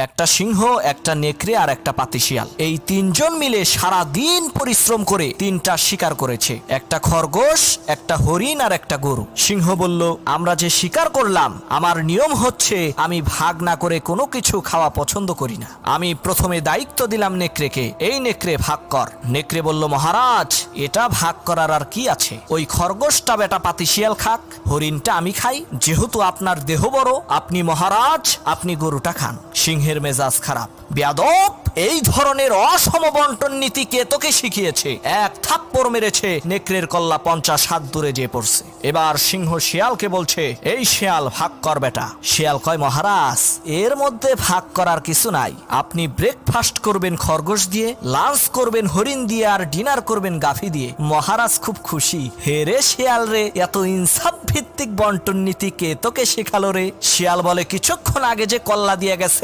একটা সিংহ, একটা নেকড়ে আর একটা পাতিশিয়াল, এই তিনজন মিলে সারা দিন পরিশ্রম করে তিনটা শিকার করেছে, একটা খরগোশ, একটা হরিণ আর একটা গরু। সিংহ বলল, আমরা যে শিকার করলাম, আমার নিয়ম হচ্ছে আমি ভাগ না করে কোনো কিছু খাওয়া পছন্দ করি না। আমি প্রথমে দায়িত্ব দিলাম নেকড়েকে, এই নেকড়ে ভাগ কর। নেকড়ে বলল, মহারাজ এটা ভাগ করার আর কি আছে, ওই খরগোশটা বেটা পাতিশিয়াল খাক, হরিণটা আমি খাই, যেহেতু আপনার দেহ বড়, আপনি মহারাজ, আপনি গরুটা খান। সিংহের মেজাজ খারাপ, বেয়াদব, এই ধরনের অসম বন্টন নীতি কে তোকে শিখিয়েছে? এক থাপ্পড় মেরেছে, নেকড়ের কল্লা 50 হাত দূরে যেয়ে পড়ছে। এবার সিংহ শিয়ালকে বলছে, এই শিয়াল ভাগ কর বেটা। শিয়াল কয়, মহারাজ এর মধ্যে ভাগ করার কিছু নাই, আপনি ব্রেকফাস্ট করবেন খরগোশ দিয়ে, লাঞ্চ করবেন হরিণ দিয়ে, আর ডিনার করবেন গাভী দিয়ে। মহারাজ খুব খুশি। হে রে শিয়াল রে, এত ইনসাফ ভিত্তিক বন্টন নীতি কে তোকে শেখালো রে? শিয়াল বলে, কিছুক্ষণ আগে যে কল্লা দিয়ে গেছে